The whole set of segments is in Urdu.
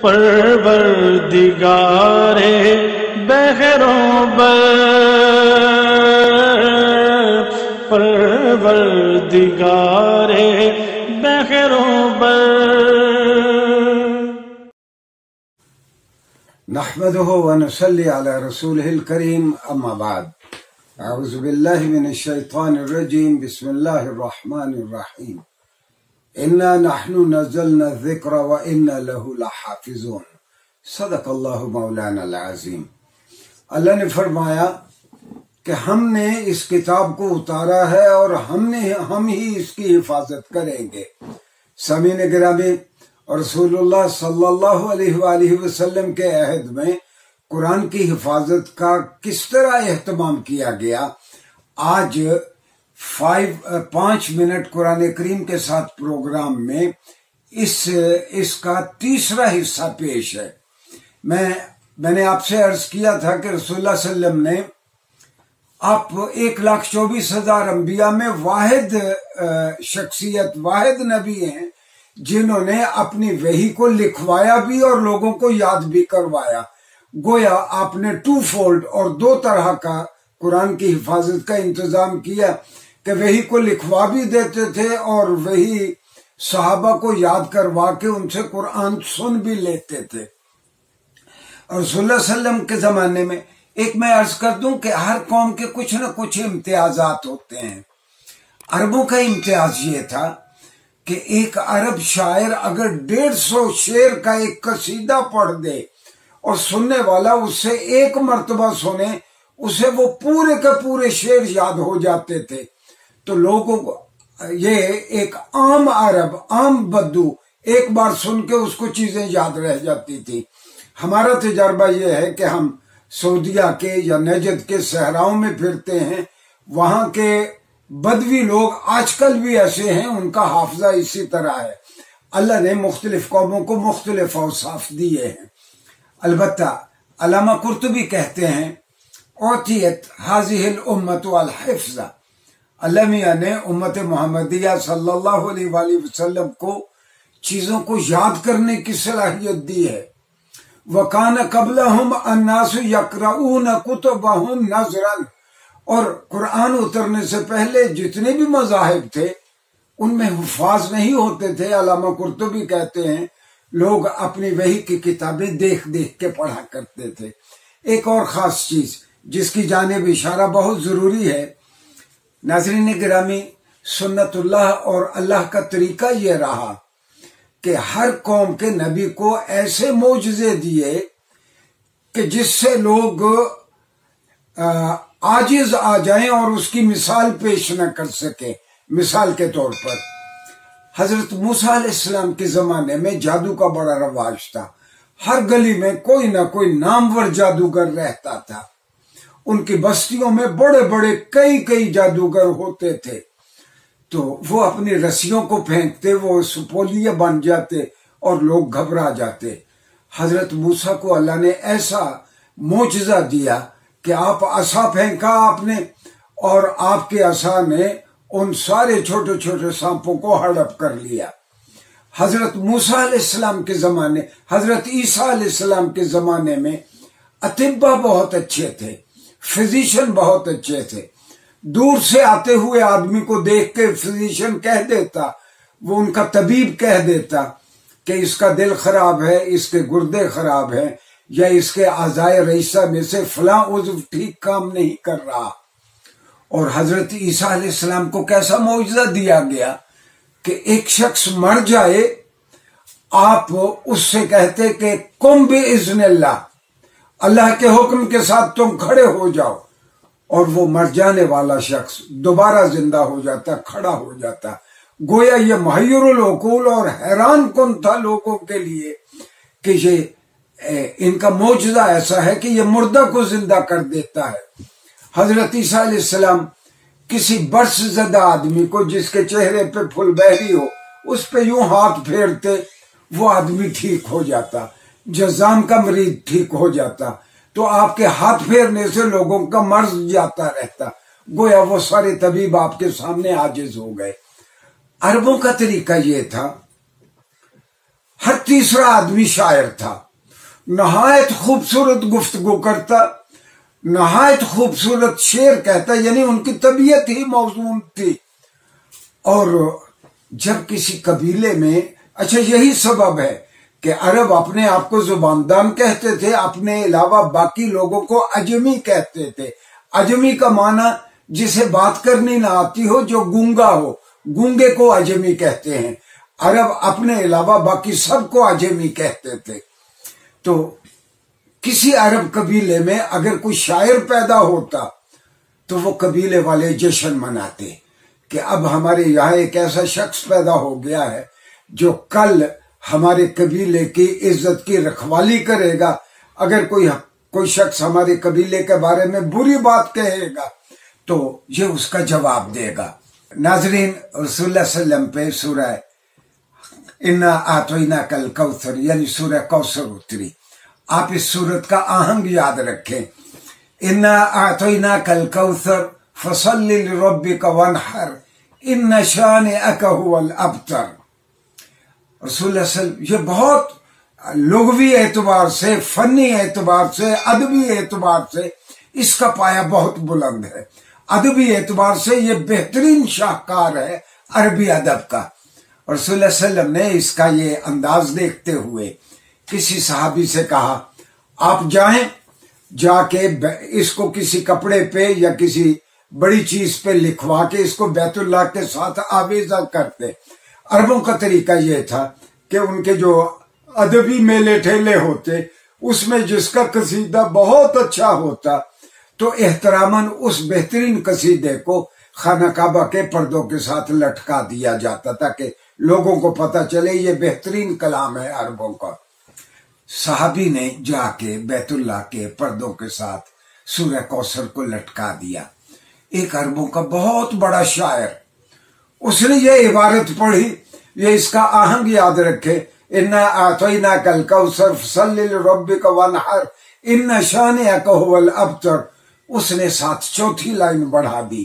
پروردگار بحروں بر، پروردگار بحروں بر۔ نحمده ونصلي على رسوله الكريم، اما بعد، اعوذ بالله من الشيطان الرجيم، بسم الله الرحمن الرحيم، انا نحن نزلنا الذکر وانا له لحافظون، صدق اللہ مولانا العظیم۔ اللہ نے فرمایا کہ ہم نے اس کتاب کو اتارا ہے اور ہم ہی اس کی حفاظت کریں گے۔ سامعین گرامی، اور رسول اللہ صلی اللہ علیہ وآلہ وسلم کے عہد میں قرآن کی حفاظت کا کس طرح اہتمام کیا گیا، آج 5 منٹ قرآن کریم کے ساتھ پروگرام میں اس کا تیسرا حصہ پیش ہے۔ میں نے آپ سے عرض کیا تھا کہ رسول اللہ صلی اللہ علیہ وسلم نے آپ 1,24,000 انبیاء میں واحد شخصیت، واحد نبی ہیں جنہوں نے اپنی وحی کو لکھوایا بھی اور لوگوں کو یاد بھی کروایا۔ گویا آپ نے 2 فولڈ اور 2 طرح کا قرآن کی حفاظت کا انتظام کیا کہ وحی کو لکھوا بھی دیتے تھے اور وحی صحابہ کو یاد کروا کے ان سے قرآن سن بھی لیتے تھے۔ اور رسول اللہ صلی اللہ علیہ وسلم کے زمانے میں ایک میں عرض کر دوں کہ ہر قوم کے کچھ نہ کچھ امتیازات ہوتے ہیں۔ عربوں کا امتیاز یہ تھا کہ ایک عرب شاعر اگر 150 شعر کا ایک قصیدہ پڑھ دے اور سننے والا اس سے 1 مرتبہ سنے، اسے وہ پورے کے پورے شعر یاد ہو جاتے تھے۔ تو لوگوں کو یہ ایک عام عرب، عام بدو ایک بار سن کے اس کو چیزیں یاد رہ جاتی تھی۔ ہمارا تجربہ یہ ہے کہ ہم سعودیہ کے یا نجد کے صحراؤں میں پھرتے ہیں، وہاں کے بدوی لوگ آج کل بھی ایسے ہیں، ان کا حافظہ اسی طرح ہے۔ اللہ نے مختلف قوموں کو مختلف اوصاف دیے ہیں۔ البتہ علامہ قرطبی کہتے ہیں اعطیت هذه الامت الحفظ، اللہ میاں نے امت محمدیہ صلی اللہ علیہ وآلہ وسلم کو چیزوں کو یاد کرنے کی صلاحیت دی ہے۔ وَكَانَ قَبْلَهُمْ النَّاسُ يَقْرَؤُونَ كُتُبَهُمْ نَظْرًا، اور قرآن اترنے سے پہلے جتنے بھی مذاہب تھے ان میں حفاظ نہیں ہوتے تھے۔ علامہ قرطبی کہتے ہیں لوگ اپنی وحی کی کتابیں دیکھ دیکھ کے پڑھا کرتے تھے۔ ایک اور خاص چیز جس کی جانب اشارہ بہت ضروری ہے، ناظرین گرامی، سنت اللہ اور اللہ کا طریقہ یہ رہا کہ ہر قوم کے نبی کو ایسے معجزے دیے کہ جس سے لوگ عاجز آ جائیں اور اس کی مثال پیش نہ کر سکے۔ مثال کے طور پر حضرت موسیٰ علیہ السلام کے زمانے میں جادو کا بڑا رواج تھا۔ ہر گلی میں کوئی نہ کوئی نامور جادوگر رہتا تھا۔ ان کی بستیوں میں بڑے بڑے کئی جادوگر ہوتے تھے۔ تو وہ اپنی رسیوں کو پھینکتے، وہ سپولیے بن جاتے اور لوگ گھبرا جاتے۔ حضرت موسیٰ کو اللہ نے ایسا معجزہ دیا کہ آپ عصا پھینکا آپ نے، اور آپ کے عصا نے ان سارے چھوٹے چھوٹے سانپوں کو ہڑپ کر لیا۔ حضرت موسیٰ علیہ السلام کے زمانے، حضرت عیسیٰ علیہ السلام کے زمانے میں اطباء بہت اچھے تھے، فزیشین بہت اچھے تھے۔ دور سے آتے ہوئے آدمی کو دیکھ کے فزیشین کہہ دیتا، وہ ان کا طبیب کہہ دیتا کہ اس کا دل خراب ہے، اس کے گردے خراب ہیں، یا اس کے اعضائے رئیسہ میں سے فلاں عضو ٹھیک کام نہیں کر رہا۔ اور حضرت عیسیٰ علیہ السلام کو کیسا معجزہ دیا گیا کہ ایک شخص مر جائے، آپ اس سے کہتے کہ قم بِإِذْنِ اللہ، اللہ کے حکم کے ساتھ تم کھڑے ہو جاؤ، اور وہ مر جانے والا شخص دوبارہ زندہ ہو جاتا، کھڑا ہو جاتا۔ گویا یہ محیر العقول اور حیران کن تھا لوگوں کے لیے کہ یہ ان کا معجزہ ایسا ہے کہ یہ مردہ کو زندہ کر دیتا ہے۔ حضرت عیسیٰ علیہ السلام کسی برس زدہ آدمی کو جس کے چہرے پہ پھل بہری ہو، اس پہ یوں ہاتھ پھیرتے، وہ آدمی ٹھیک ہو جاتا، جذام کا مریض ٹھیک ہو جاتا۔ تو آپ کے ہاتھ پھیرنے سے لوگوں کا مرض جاتا رہتا۔ گویا وہ سارے طبیب آپ کے سامنے عاجز ہو گئے۔ عربوں کا طریقہ یہ تھا، ہر تیسرا آدمی شاعر تھا، نہایت خوبصورت گفتگو کرتا، نہایت خوبصورت شعر کہتا، یعنی ان کی طبیعت ہی موزون تھی۔ اور جب کسی قبیلے میں، اچھا یہی سبب ہے کہ عرب اپنے آپ کو زباندان کہتے تھے، اپنے علاوہ باقی لوگوں کو عجمی کہتے تھے۔ عجمی کا معنی جسے بات کرنی نہ آتی ہو، جو گونگا ہو، گونگے کو عجمی کہتے ہیں۔ عرب اپنے علاوہ باقی سب کو عجمی کہتے تھے۔ تو کسی عرب قبیلے میں اگر کوئی شاعر پیدا ہوتا تو وہ قبیلے والے جشن مناتے کہ اب ہمارے یہاں ایک ایسا شخص پیدا ہو گیا ہے جو کل ہمارے قبیلے کی عزت کی رکھوالی کرے گا۔ اگر کوئی شخص ہمارے قبیلے کے بارے میں بری بات کہے گا تو یہ اس کا جواب دے گا۔ ناظرین، رسول اللہ صلی اللہ علیہ وسلم پہ سورہ انا اعطیناک الکوثر یعنی سورہ کوثر اتری۔ آپ اس سورت کا آہنگ یاد رکھیں، انا اعطیناک الکوثر فصل لربک وانحر ان شانئک هو الابتر۔ رسول اللہ صلی اللہ علیہ وسلم یہ بہت لغوی اعتبار سے، فنی اعتبار سے، ادبی اعتبار سے اس کا پایہ بہت بلند ہے۔ ادبی اعتبار سے یہ بہترین شاہکار ہے عربی ادب کا۔ رسول اللہ صلی اللہ علیہ وسلم نے اس کا یہ انداز دیکھتے ہوئے کسی صحابی سے کہا، آپ جائیں، جا کے اس کو کسی کپڑے پہ یا کسی بڑی چیز پہ لکھوا کے اس کو بیت اللہ کے ساتھ آویزہ کرتے۔ عربوں کا طریقہ یہ تھا کہ ان کے جو ادبی میلے ٹھیلے ہوتے، اس میں جس کا قصیدہ بہت اچھا ہوتا تو احتراماً اس بہترین قصیدے کو خانہ کعبہ کے پردوں کے ساتھ لٹکا دیا جاتا تاکہ لوگوں کو پتہ چلے یہ بہترین کلام ہے عربوں کا۔ صحابی نے جا کے بیت اللہ کے پردوں کے ساتھ سورہ کوثر کو لٹکا دیا۔ ایک عربوں کا بہت بڑا شاعر، اس نے یہ عبارت پڑھی، یہ اس کا آہنگ یاد رکھے، انا اعطیناک الکوثر فصل لربک وانحر ان شانئک هو الابتر۔ اس نے ساتھ چوتھی لائن بڑھا دی،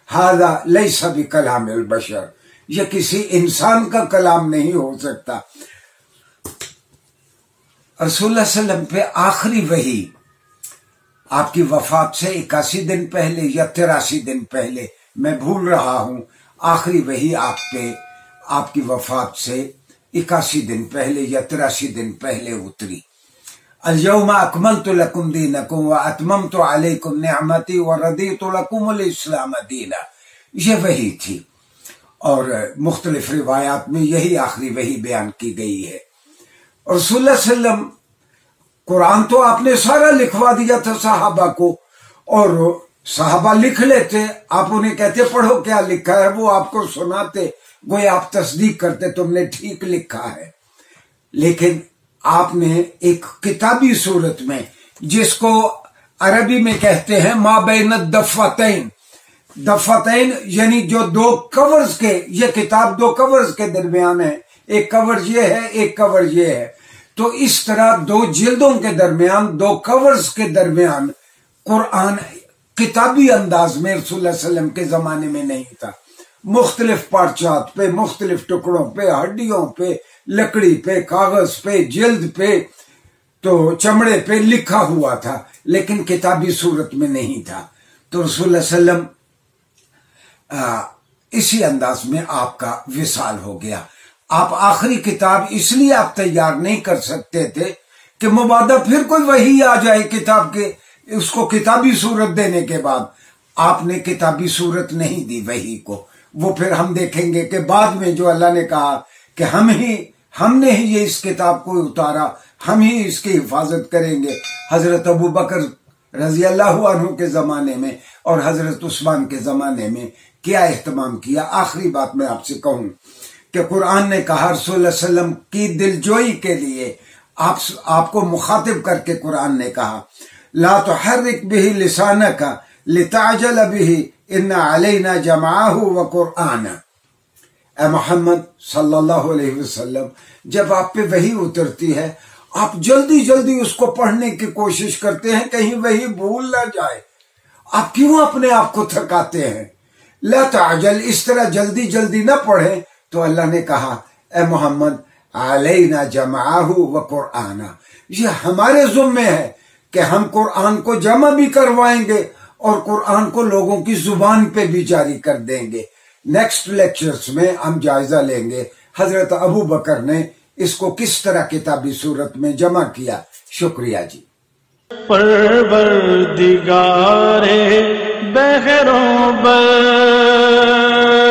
ھذا لیس بکلام البشر، یہ کسی انسان کا کلام نہیں ہو سکتا۔ رسول اللہ صلی اللہ علیہ وسلم پہ آخری وحی آپ کی وفات سے 81 دن پہلے یا 83 دن پہلے، میں بھول رہا ہوں، آخری وحی آپ پہ آپ کی وفات سے 81 دن پہلے یا 83 دن پہلے اتری۔ الیوم اکملت لکم دینکم واتممت علیکم نعمتی ورضیت لکم الاسلام دینا، یہ وحی تھی۔ اور مختلف روایات میں یہی آخری وحی بیان کی گئی ہے۔ رسول اللہ صلی اللہ علیہ وسلم قرآن تو آپ نے سارا لکھوا دیا تھا صحابہ کو، اور صحابہ لکھ لیتے، آپ انہیں کہتے پڑھو کیا لکھا ہے، وہ آپ کو سناتے، گویا آپ تصدیق کرتے تم نے ٹھیک لکھا ہے۔ لیکن آپ نے ایک کتابی صورت میں، جس کو عربی میں کہتے ہیں ما بین الدفتین، دفتین یعنی جو دو کورز کے، یہ کتاب دو کورز کے درمیان ہے، ایک کور یہ ہے ایک کور یہ ہے، تو اس طرح دو جلدوں کے درمیان، دو کورز کے درمیان قرآن کتابی انداز میں رسول اللہ صلی اللہ علیہ وسلم کے زمانے میں نہیں تھا۔ مختلف پارچات پہ، مختلف ٹکڑوں پہ، ہڈیوں پہ، لکڑی پہ، کاغذ پہ، جلد پہ، تو چمڑے پہ لکھا ہوا تھا، لیکن کتابی صورت میں نہیں تھا۔ تو رسول اللہ صلی اللہ علیہ وسلم اسی انداز میں آپ کا وصال ہو گیا۔ آپ آخری کتاب اس لیے آپ تیار نہیں کر سکتے تھے کہ مبادہ پھر کوئی وحی آ جائے کتاب کے، اس کو کتابی صورت دینے کے بعد آپ نے کتابی صورت نہیں دی وحی کو۔ وہ پھر ہم دیکھیں گے کہ بعد میں جو اللہ نے کہا کہ ہم نے ہی یہ اس کتاب کو اتارا، ہم ہی اس کی حفاظت کریں گے، حضرت ابو بکر رضی اللہ عنہ کے زمانے میں اور حضرت عثمان کے زمانے میں کیا اہتمام کیا۔ آخری بات میں آپ سے کہوں کہ قرآن نے کہا، رسول اللہ صلی اللہ علیہ وسلم کی دلجوئی کے لیے آپ کو مخاطب کر کے قرآن نے کہا، لا تحرک به لسانک لتعجل به ان علینا جمعہ وقرآن۔ اے محمد صلی اللہ علیہ وسلم، جب آپ پہ وحی اترتی ہے آپ جلدی جلدی اس کو پڑھنے کی کوشش کرتے ہیں، کہیں وحی بھول نہ جائے۔ آپ کیوں اپنے آپ کو تھکاتے ہیں؟ لا تعجل، اس طرح جلدی جلدی نہ پڑھیں۔ تو اللہ نے کہا، اے محمد علینا جمعہ و قرآنہ، یہ ہمارے ذمے ہے کہ ہم قرآن کو جمع بھی کروائیں گے اور قرآن کو لوگوں کی زبان پہ بھی جاری کر دیں گے۔ نیکسٹ لیکچرز میں ہم جائزہ لیں گے حضرت ابو بکر نے اس کو کس طرح کتابی صورت میں جمع کیا۔ شکریہ جی۔ پروردگار بحر و بر